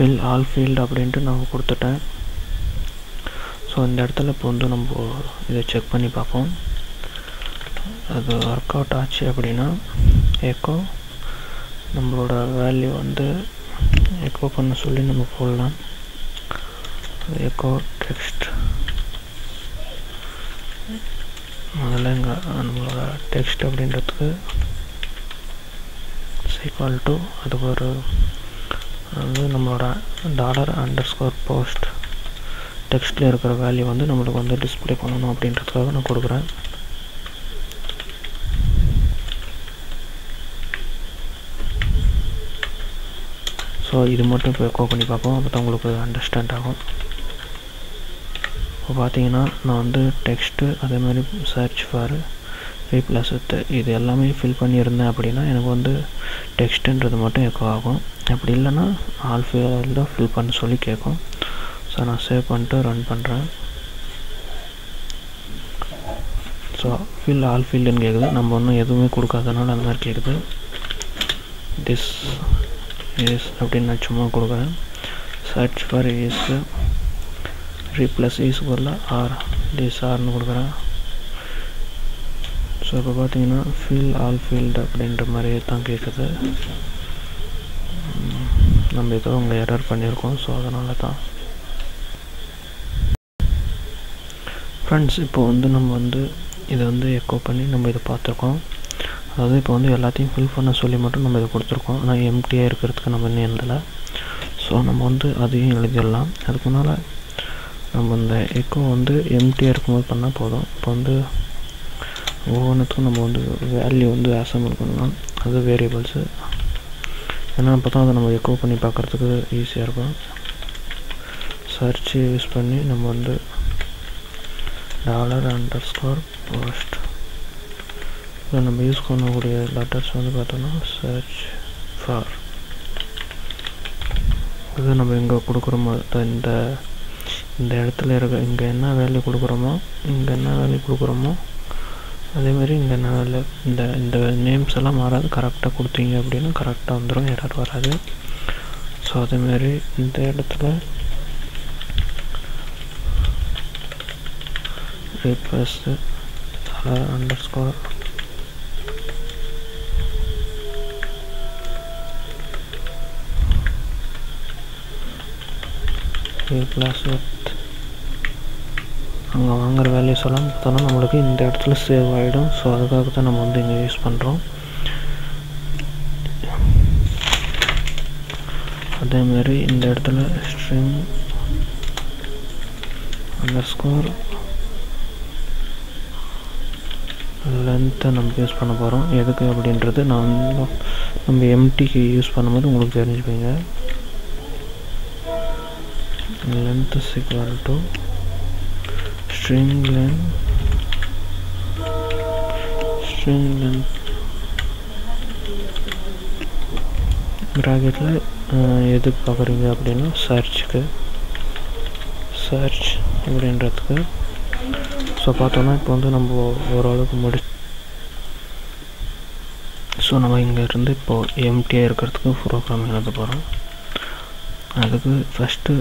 fill all field அப்படின்ட்டு நான் கொடுத்துட்டேன். ஸோ இந்த இடத்துல இப்போ வந்து நம்ம இதை செக் பண்ணி பார்ப்போம். அது ஒர்க் அவுட் ஆச்சு அப்படின்னா எக்கோ நம்மளோட வேல்யூ வந்து எக்கோ பண்ண சொல்லி நம்ம போடலாம். எக்கோ டெக்ஸ்ட் முதல்ல இங்கே நம்மளோட டெக்ஸ்ட் அப்படின்றதுக்கு ஈக்குவல் டு அதுக்கு ஒரு வந்து நம்மளோட $_post டெக்ஸ்ட்டில் இருக்கிற வேல்யூ வந்து நம்மளுக்கு வந்து டிஸ்பிளே பண்ணணும் அப்படின்றதுக்காக நான் கொடுக்குறேன். ஸோ இது மட்டும் இப்போ எக்கோ பண்ணி பார்ப்போம், அப்போ தான் உங்களுக்கு அண்டர்ஸ்டாண்ட் ஆகும். இப்போ பார்த்தீங்கன்னா நான் வந்து டெக்ஸ்ட்டு அதே மாதிரி சர்ச் ஃபார் ரீப்ளேஸ் வித் இது எல்லாமே ஃபில் பண்ணியிருந்தேன் அப்படின்னா எனக்கு வந்து டெக்ஸ்ட்டுன்றது மட்டும் எக்கோ ஆகும். அப்படி இல்லைன்னா ஆல் ஃபீல்டாக ஃபில் பண்ண சொல்லி கேட்கும். ஸோ நான் சேவ் பண்ணிட்டு ரன் பண்ணுறேன். ஸோ ஃபில் ஆல் ஃபீல்டுன்னு கேட்குது, நம்ம ஒன்றும் எதுவுமே கொடுக்காதனால அந்த மாதிரி கேட்குது. திஸ் இஸ் அப்படின்னு நான் சும்மா கொடுக்குறேன். Search for is replace is வரல ஆர் திஸ் ஆர்னு கொடுக்குறேன். ஸோ இப்போ பார்த்தீங்கன்னா ஃபில் ஆல் ஃபீல்டு அப்படின்ற மாதிரி தான் கேட்குது. நம்ம ஏதோ அங்கே எரர் பண்ணியிருக்கோம். ஸோ அதனால தான் ஃப்ரெண்ட்ஸ் இப்போ வந்து நம்ம வந்து இதை வந்து எக்கோ பண்ணி நம்ம இதை பார்த்துருக்கோம். அதாவது இப்போ வந்து எல்லாத்தையும் ஃபில் பண்ண சொல்லி மட்டும் நம்ம இதை கொடுத்துருக்கோம். ஆனால் எம்டியாக இருக்கிறதுக்கு நம்ம இன்னும் எழுதலை. ஸோ நம்ம வந்து அதையும் எழுதிடலாம். அதுக்கு முன்னால் நம்ம இந்த எக்கோ வந்து எம்டியாக இருக்கும்போது பண்ணால் போதும். இப்போ வந்து ஒவ்வொன்றுத்துக்கும் நம்ம வந்து வேல்யூ வந்து அசம்பிள் பண்ணலாம். அது வேரியபிள்ஸு, ஏன்னா அப்போ தான் அதை நம்ம எக்கோ பண்ணி பார்க்குறதுக்கு ஈஸியாக இருக்கும். சர்ச் யூஸ் பண்ணி நம்ம வந்து $_post இதில் நம்ம யூஸ் பண்ணக்கூடிய லெட்டர்ஸ் வந்து பார்த்தோன்னா சர்ச் ஃபார் இது நம்ம எங்கே கொடுக்குறோமோ இந்த இந்த இடத்துல இருக்க இங்கே என்ன வேல்யூ கொடுக்குறோமோ இங்கே என்ன வேல்யூ கொடுக்குறோமோ அதேமாதிரி இங்கே என்ன வேல்யூ இந்த இந்த நேம்ஸ் எல்லாம் மாறாது. கரெக்டாக கொடுத்தீங்க அப்படின்னா கரெக்டாக வந்துடும், எரர் வராது. ஸோ அதேமாதிரி இந்த இடத்துல replace $_ replace with அங்கே வாங்குகிற வேல்யூஸ் எல்லாம் பார்த்தோன்னா நம்மளுக்கு இந்த இடத்துல சேவ் ஆகிடும். ஸோ அதுக்காக தான் நம்ம வந்து இங்கே யூஸ் பண்ணுறோம். அதேமாதிரி இந்த இடத்துல string _ லென்த்தை நம்ம யூஸ் பண்ண போகிறோம். எதுக்கு அப்படின்றது நான் நம்ம எம்டிக்கு யூஸ் பண்ணும்போது உங்களுக்கு தெரிஞ்சுப்பீங்க. Length is equal to string length ப்ராக்கெட்டில் எதுக்கு பார்க்குறீங்க அப்படின்னா சர்ச்சுக்கு சர்ச் அப்படின்றதுக்கு. ஸோ பார்த்தோன்னா இப்போ வந்து நம்ம ஓரளவுக்கு ஸோ நம்ம இங்கேருந்து இப்போது எம்டியாக இருக்கிறதுக்கு ப்ரோக்ராம் எழுத போகிறோம். அதுக்கு ஃபஸ்ட்டு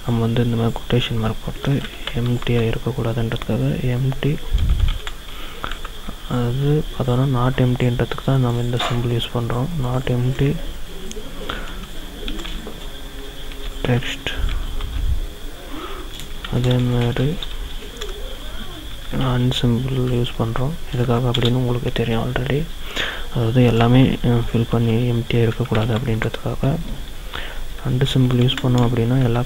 நம்ம வந்து இந்த மாதிரி கொட்டேஷன் மார்க் போட்டு எம்டியாக இருக்கக்கூடாதுன்றதுக்காக எம்டி அது பார்த்தோன்னா நாட் எம்டின்றதுக்கு தான் நம்ம இந்த சிம்பிள் யூஸ் பண்ணுறோம். நாட் எம்டி டெக்ஸ்ட் அதேமாதிரி அன்சிம்பிள் யூஸ் பண்ணுறோம். எதுக்காக அப்படின்னு உங்களுக்கு தெரியும் ஆல்ரெடி. அதாவது எல்லாமே ஃபில் பண்ணி எம்டியாக இருக்கக்கூடாது அப்படின்றதுக்காக. அண்டு சிம்பிள் யூஸ் பண்ணோம் அப்படின்னா எல்லா